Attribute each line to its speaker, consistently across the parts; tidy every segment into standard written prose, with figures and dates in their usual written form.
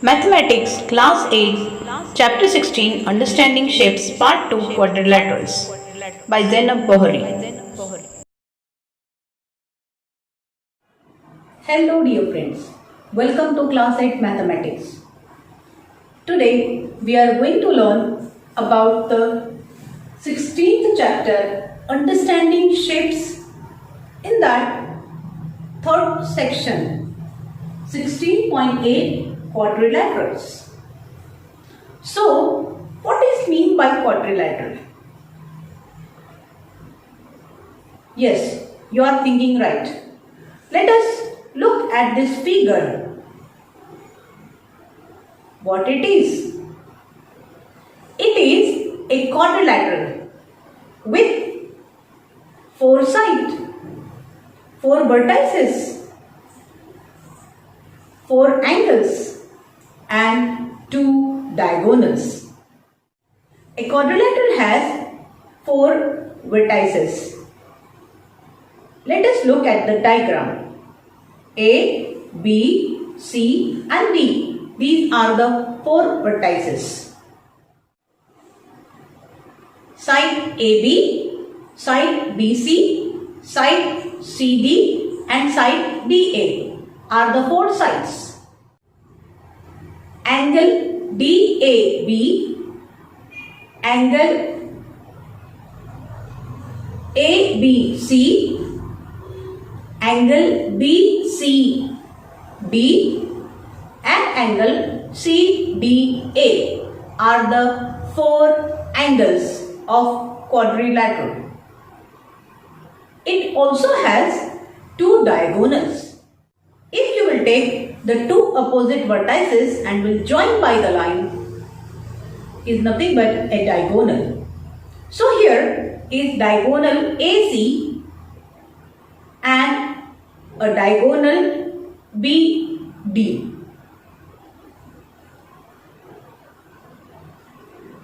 Speaker 1: Mathematics, Class 8, Chapter 16, Understanding Shapes, Part 2, Quadrilaterals, by Zainab Bohri.
Speaker 2: Hello dear friends, welcome to Class 8 Mathematics. Today we are going to learn about the 16th chapter, Understanding Shapes. In that third section, 16.8 Quadrilaterals. So, what is mean by quadrilateral? Yes, you are thinking right. Let us look at this figure. What it is? It is a quadrilateral with 4 sides, 4 vertices, 4 angles and 2 diagonals. A quadrilateral has 4 vertices. Let us look at the diagram. A, B, C and D. These are the 4 vertices. Side AB, side BC, side CD and side DA are the 4 sides. Angle DAB, angle ABC, angle BCD and angle CDA are the 4 angles of quadrilateral. It also has 2 diagonals. If you will take the 2 opposite vertices and will join by the line, is nothing but a diagonal. So here is diagonal AC and a diagonal BD.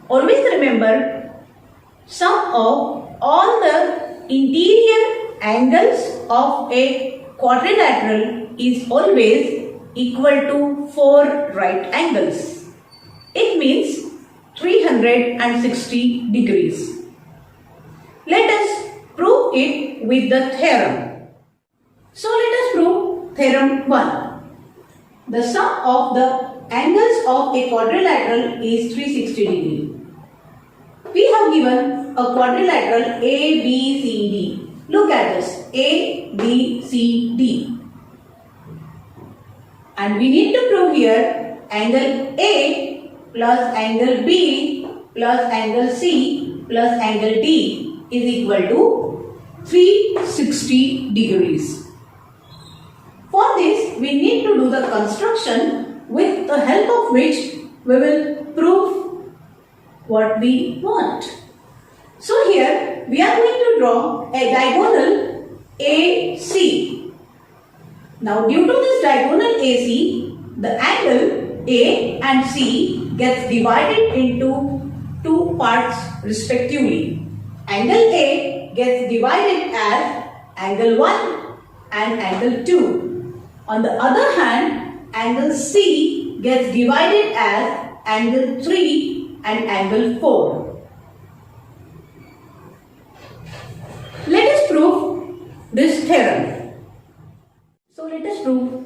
Speaker 2: Always remember, sum of all the interior angles of a quadrilateral is always equal to 4 right angles. It means 360 degrees. Let us prove it with the theorem. So let us prove theorem 1. The sum of the angles of a quadrilateral is 360 degree. We have given a quadrilateral ABCD. Look at this, ABCD. And we need to prove here angle A plus angle B plus angle C plus angle D is equal to 360 degrees. For this, we need to do the construction with the help of which we will prove what we want. So here, we are going to draw a diagonal AC. Now, due to this diagonal AC, the angle A and C gets divided into 2 parts respectively. Angle A gets divided as angle 1 and angle 2. On the other hand, angle C gets divided as angle 3 and angle 4. Let us prove this theorem. So let us prove.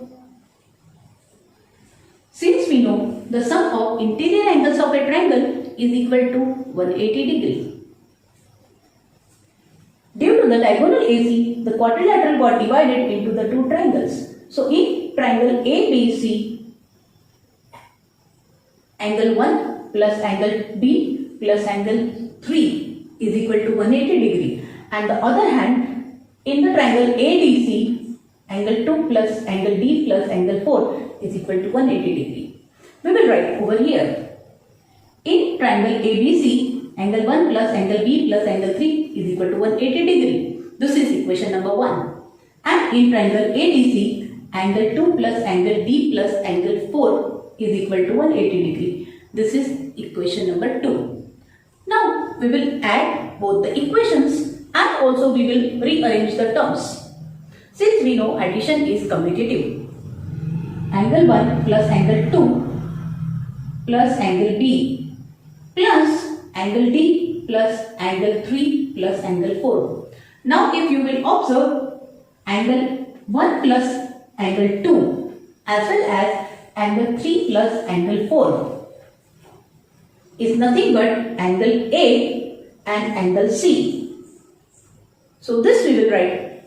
Speaker 2: Since we know the sum of interior angles of a triangle is equal to 180 degree. Due to the diagonal AC, the quadrilateral got divided into the 2 triangles. So in triangle ABC, angle 1 plus angle B plus angle 3 is equal to 180 degree. And the other hand, in the triangle ADC, angle 2 plus angle D plus angle 4 is equal to 180 degree. We will write over here. In triangle ABC, angle 1 plus angle B plus angle 3 is equal to 180 degree. This is equation number 1. And in triangle ADC, angle 2 plus angle D plus angle 4 is equal to 180 degree. This is equation number 2. Now we will add both the equations and also we will rearrange the terms. Since we know addition is commutative, angle 1 plus angle 2 plus angle B plus angle D plus angle 3 plus angle 4. Now if you will observe, angle 1 plus angle 2 as well as angle 3 plus angle 4 is nothing but angle A and angle C. So this we will write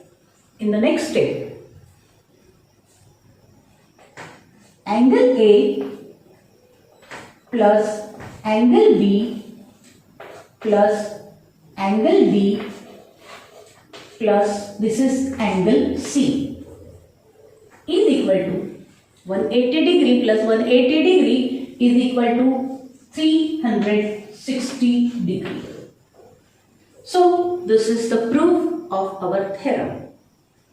Speaker 2: in the next step. Angle A plus angle B plus angle D plus this is angle C is equal to 180 degree plus 180 degree is equal to 360 degree. So this is the proof of our theorem.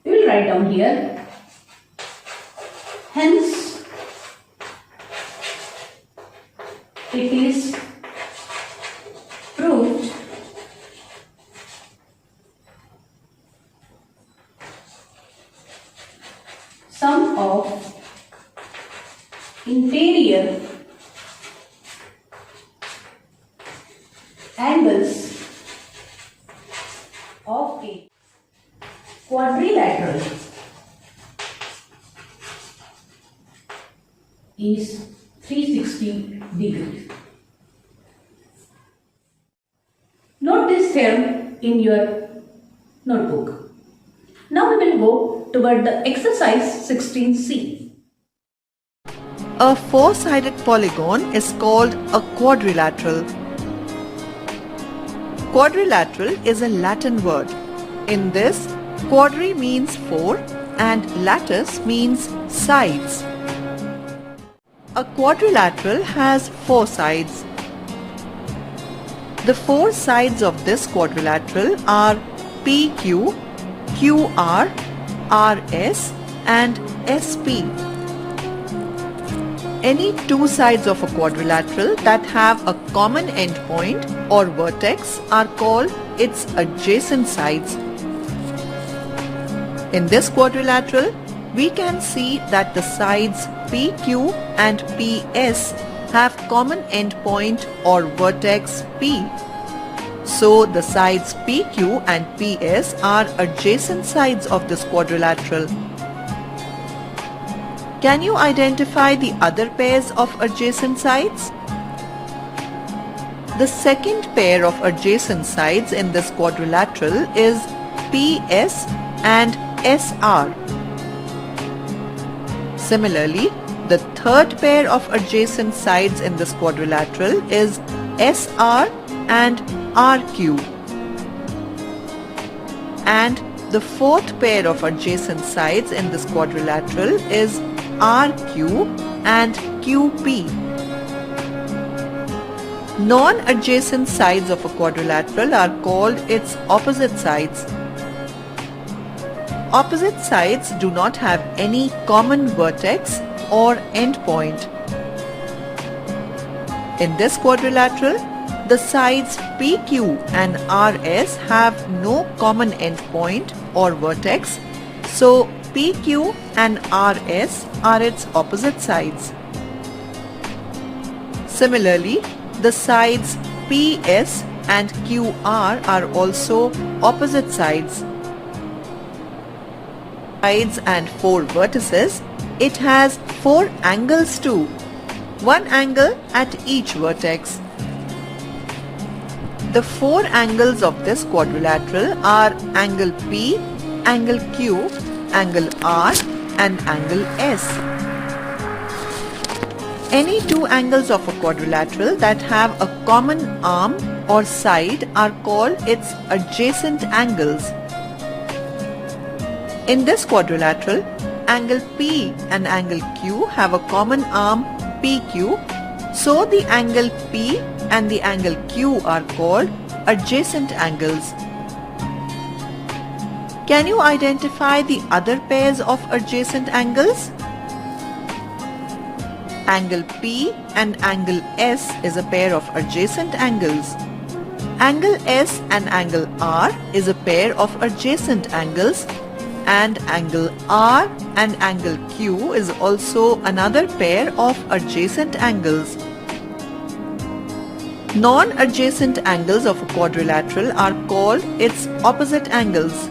Speaker 2: We will write down here. Hence it is proved sum of interior angles of a quadrilateral is 360 degrees. Note this theorem in your notebook. Now we will go toward the exercise 16C.
Speaker 3: A four-sided polygon is called a quadrilateral. Quadrilateral is a Latin word. In this, quadri means four and latus means sides. A quadrilateral has four sides. The four sides of this quadrilateral are PQ, QR, RS and SP. Any two sides of a quadrilateral that have a common endpoint or vertex are called its adjacent sides. In this quadrilateral, we can see that the sides PQ and PS have common endpoint or vertex P. So the sides PQ and PS are adjacent sides of this quadrilateral. Can you identify the other pairs of adjacent sides? The second pair of adjacent sides in this quadrilateral is PS and SR. Similarly, the third pair of adjacent sides in this quadrilateral is SR and RQ. And the fourth pair of adjacent sides in this quadrilateral is RQ and QP. Non-adjacent sides of a quadrilateral are called its opposite sides. Opposite sides do not have any common vertex or endpoint. In this quadrilateral, the sides PQ and RS have no common endpoint or vertex, so PQ and RS are its opposite sides. Similarly, the sides PS and QR are also opposite sides. Sides and four vertices, it has four angles too, one angle at each vertex. The four angles of this quadrilateral are angle P, angle Q, angle R and angle S. Any two angles of a quadrilateral that have a common arm or side are called its adjacent angles. In this quadrilateral, angle P and angle Q have a common arm PQ, so the angle P and the angle Q are called adjacent angles. Can you identify the other pairs of adjacent angles? Angle P and angle S is a pair of adjacent angles. Angle S and angle R is a pair of adjacent angles, and angle R and angle Q is also another pair of adjacent angles. Non-adjacent angles of a quadrilateral are called its opposite angles.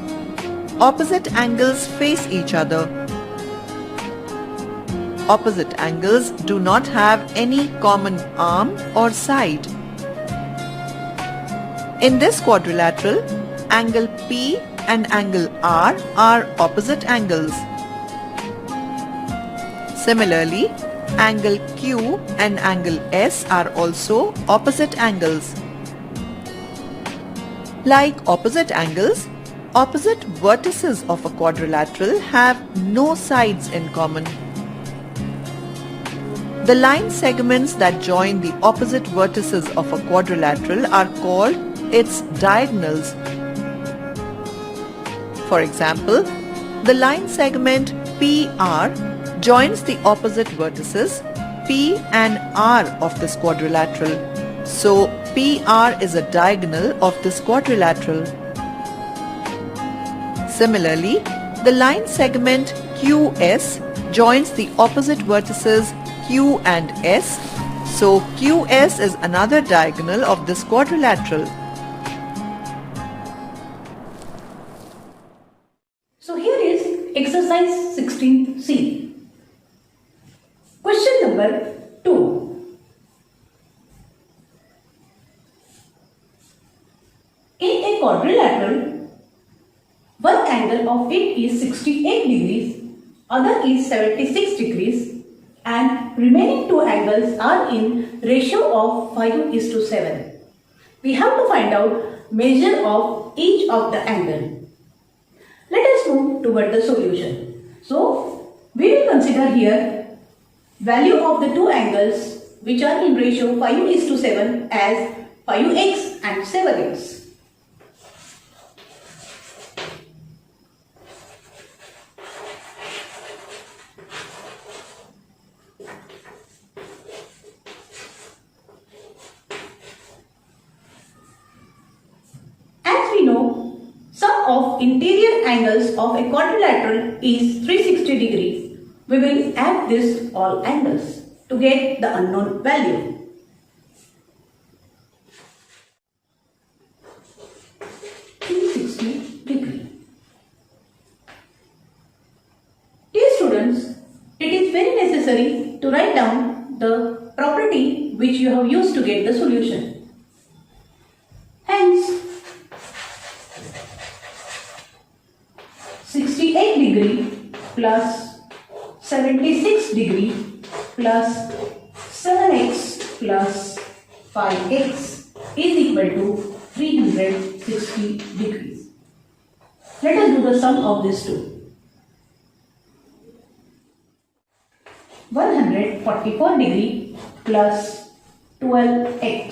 Speaker 3: Opposite angles face each other. Opposite angles do not have any common arm or side. In this quadrilateral, angle P and angle R are opposite angles. Similarly, angle Q and angle S are also opposite angles. Like opposite angles, opposite vertices of a quadrilateral have no sides in common. The line segments that join the opposite vertices of a quadrilateral are called its diagonals. For example, the line segment PR joins the opposite vertices P and R of this quadrilateral. So PR is a diagonal of this quadrilateral. Similarly, the line segment QS joins the opposite vertices Q and S. So QS is another diagonal of this quadrilateral.
Speaker 2: So here is exercise 16C. Question number 2. In a quadrilateral, one angle of it is 68 degrees, other is 76 degrees, and remaining two angles are in ratio of 5:7. We have to find out measure of each of the angle. Let us move toward the solution. So, we will consider here value of the two angles which are in ratio 5:7 as 5x and 7x. As we know, sum of interior angles of a quadrilateral is 360 degrees. We will add this all angles to get the unknown value. Degree. Dear students, it is very necessary to write down the property which you have used to get the solution. Hence, 68 degree plus 76 degree plus 7x plus 5x is equal to 360 degrees. Let us do the sum of these two. 144 degree plus 12x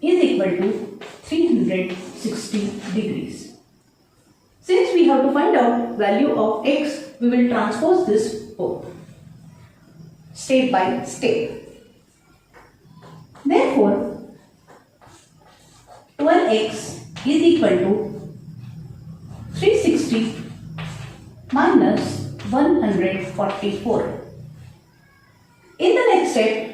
Speaker 2: is equal to 360 degrees. Since we have to find out value of x, we will transpose this both step by step. Therefore, 12x is equal to 360 minus 144. In the next step,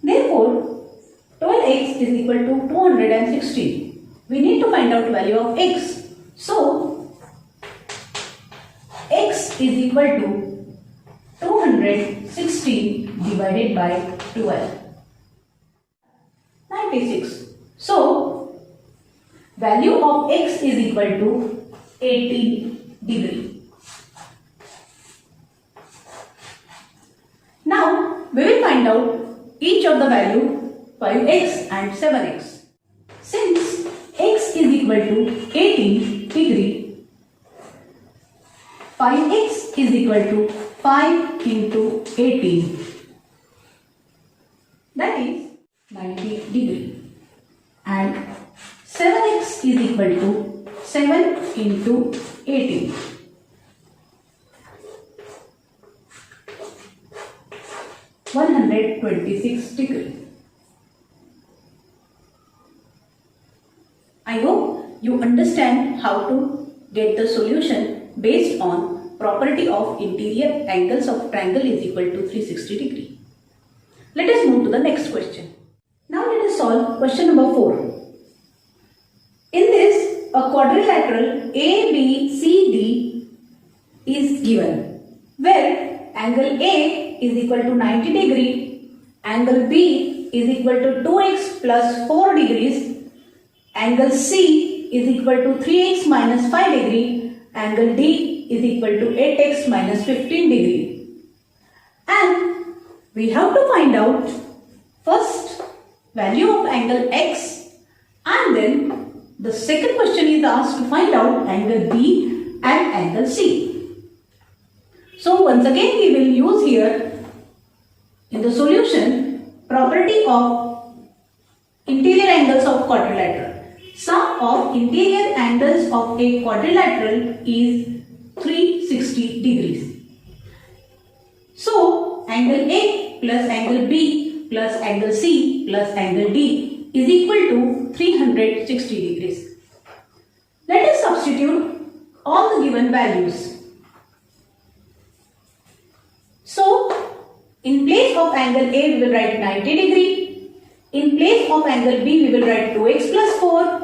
Speaker 2: therefore 12x is equal to 260. We need to find out value of x. So x is equal to 216 divided by 12. 96. So value of x is equal to 18 degree. Now we will find out each of the value 5x and 7x. Since x is equal to 18 degree, 5x is equal to 5 into 18, that is 90 degree, and 7x is equal to 7 into 18, (126 degree). I hope you understand how to get the solution based on property of interior angles of triangle is equal to 360 degree. Let us move to the next question. Now let us solve question number 4. In this, a quadrilateral ABCD is given, where angle A is equal to 90 degree, angle B is equal to 2x plus 4 degrees, angle C is equal to 3x minus 5 degree, angle D is equal to 8x minus 15 degree. And we have to find out first value of angle X, and then the second question is asked to find out angle B and angle C. So once again we will use here in the solution property of interior angles of quadrilateral. Sum of interior angles of a quadrilateral is 360 degrees. So angle A plus angle B plus angle C plus angle D is equal to 360 degrees. Let us substitute all the given values. So in place of angle A we will write 90 degree. In place of angle B we will write 2x plus 4.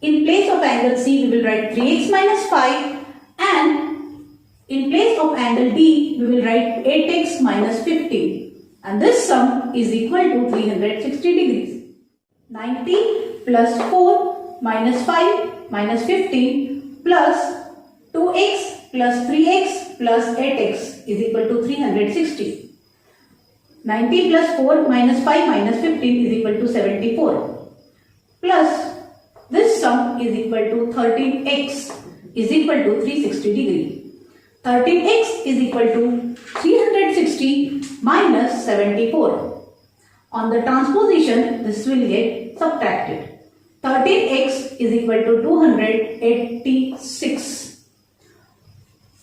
Speaker 2: In place of angle C we will write 3x minus 5. And in place of angle D we will write 8x minus 15. And this sum is equal to 360 degrees. 90 plus 4 minus 5 minus 15 plus 2x plus 3x plus 8x is equal to 360. 90 plus 4 minus 5 minus 15 is equal to 74. Plus this sum is equal to 13x is equal to 360 degree. 13x is equal to 360 minus 74. On the transposition, this will get subtracted. 13x is equal to 286.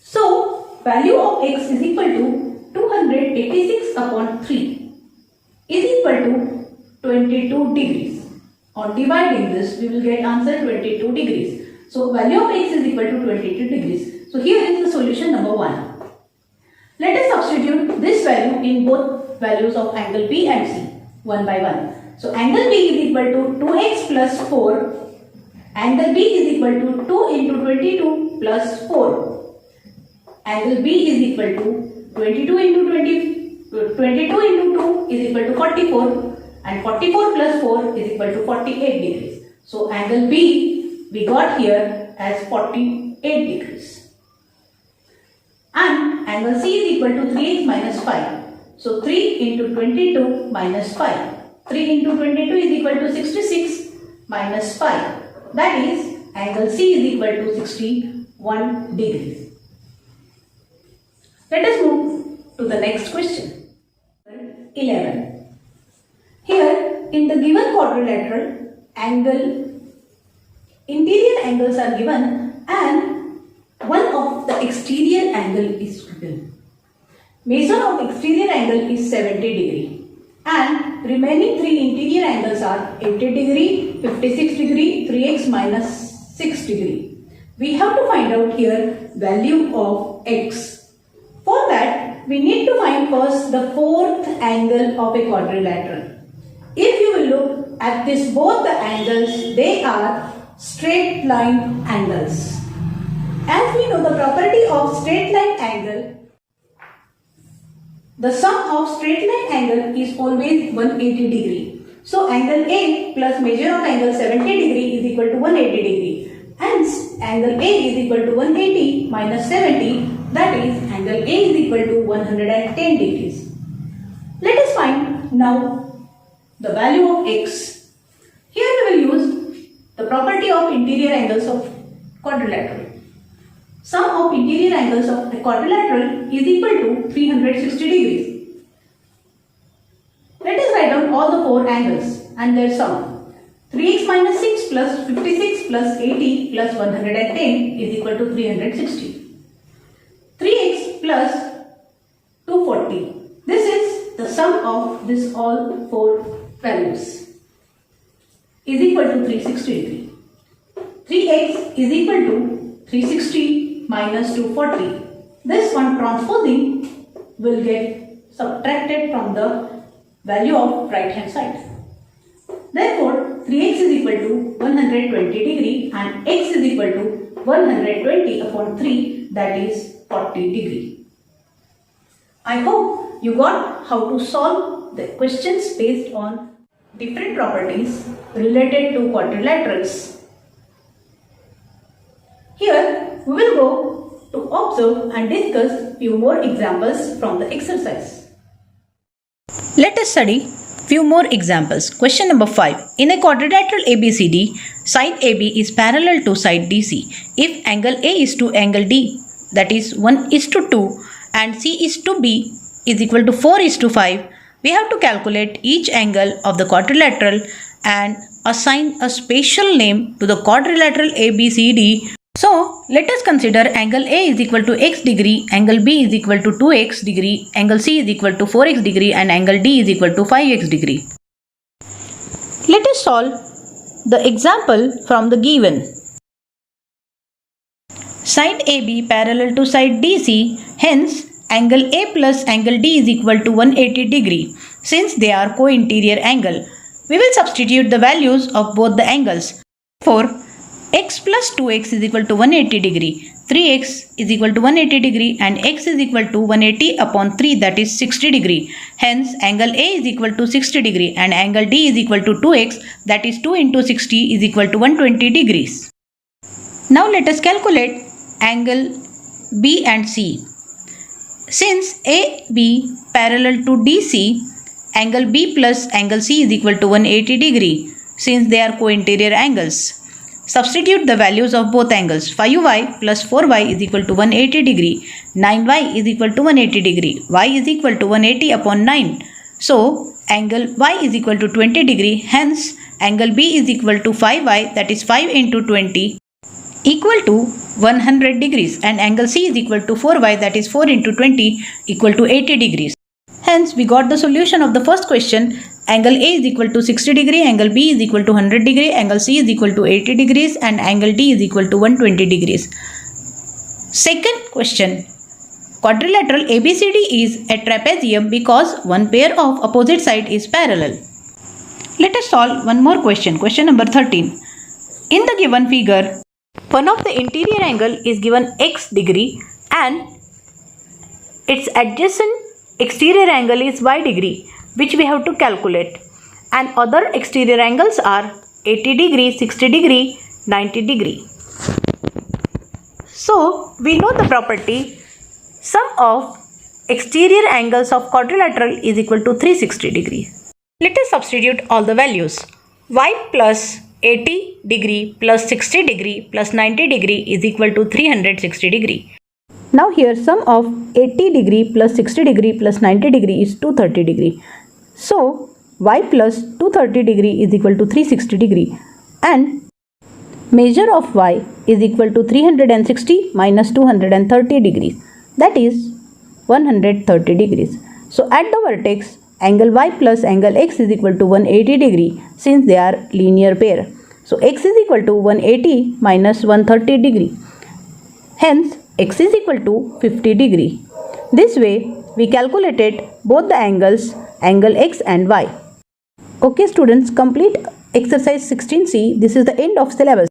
Speaker 2: So value of x is equal to 286 upon 3 is equal to 22 degrees. On dividing this, we will get answer 22 degrees. So value of x is equal to 22 degrees. So here is the solution number 1. Let us substitute this value in both values of angle B and C one by one. So angle B is equal to 2x plus 4. Angle B is equal to 2 into 22 plus 4. Angle B is equal to 22 into 2 is equal to 44, and 44 plus 4 is equal to 48 degrees. So angle B we got here as 48 degrees. And angle C is equal to 3x minus 5. So 3 into 22 minus 5. 3 into 22 is equal to 66 minus 5. That is angle C is equal to 61 degrees. Let us move to the next question. 11. Here in the given quadrilateral, interior angles are given and one of the exterior angle is given. Measure of exterior angle is 70 degree and remaining 3 interior angles are 80 degree, 56 degree, 3x minus 6 degree. We have to find out here value of x. For that, we need to find first the fourth angle of a quadrilateral. If you will look at this, both the angles, they are straight line angles. As we know the property of straight line angle, the sum of straight line angle is always 180 degree. So angle A plus measure of angle 70 degree is equal to 180 degree. Hence angle A is equal to 180 minus 70, that is angle A is equal to 110 degrees. Let us find now the value of x. Here we will use the property of interior angles of quadrilateral. Sum of interior angles of a quadrilateral is equal to 360 degrees. Let us write down all the 4 angles and their sum. 3x minus 6 plus 56 plus 80 plus 110 is equal to 360. 3x plus 240. This is the sum of this all 4 values is equal to 360 degree. 3x is equal to 360 minus 240. This one transposing will get subtracted from the value of right hand side. Therefore, 3x is equal to 120 degree and x is equal to 120 upon 3, that is 40 degree. I hope you got how to solve the questions based on different properties related to quadrilaterals. Here we will go to observe and discuss few more examples from the exercise.
Speaker 1: Let us study few more examples. Question number 5. In a quadrilateral ABCD, side AB is parallel to side DC. If angle A is to angle D, that is 1:2, and C is to B is equal to 4:5, we have to calculate each angle of the quadrilateral and assign a special name to the quadrilateral ABCD. So, let us consider angle A is equal to x degree, angle B is equal to 2x degree, angle C is equal to 4x degree, and angle D is equal to 5x degree. Let us solve the example from the given. Side AB parallel to side DC, hence angle A plus angle D is equal to 180 degree. Since they are co-interior angle, we will substitute the values of both the angles. For x plus 2x is equal to 180 degree, 3x is equal to 180 degree, and x is equal to 180 upon 3, that is 60 degree. Hence, angle A is equal to 60 degree and angle D is equal to 2x, that is 2 into 60 is equal to 120 degrees. Now let us calculate angle B and C. Since AB parallel to DC, angle B plus angle C is equal to 180 degree, since they are co-interior angles. Substitute the values of both angles. 5y plus 4y is equal to 180 degree. 9y is equal to 180 degree. Y is equal to 180 upon 9. So, angle y is equal to 20 degree. Hence, angle B is equal to 5y, that is 5 into 20, equal to 100 degrees. And angle C is equal to 4y, that is 4 into 20, equal to 80 degrees. Hence, we got the solution of the first question. Angle A is equal to 60 degree, angle B is equal to 100 degree, angle C is equal to 80 degrees, and angle D is equal to 120 degrees. Second question. Quadrilateral ABCD is a trapezium because one pair of opposite side is parallel. Let us solve one more question. Question number 13. In the given figure, one of the interior angle is given x degree and its adjacent exterior angle is y degree, which we have to calculate, and other exterior angles are 80 degree, 60 degree, 90 degree. So, we know the property sum of exterior angles of quadrilateral is equal to 360 degree. Let us substitute all the values. Y plus 80 degree plus 60 degree plus 90 degree is equal to 360 degree. Now here sum of 80 degree plus 60 degree plus 90 degree is 230 degree. So, y plus 230 degree is equal to 360 degree, and measure of y is equal to 360 minus 230 degrees, that is 130 degrees. So, at the vertex, angle y plus angle x is equal to 180 degree since they are linear pair. So, x is equal to 180 minus 130 degree. Hence, x is equal to 50 degree. This way, we calculated both the angles, angle x and y. Okay students, complete exercise 16C. This is the end of syllabus.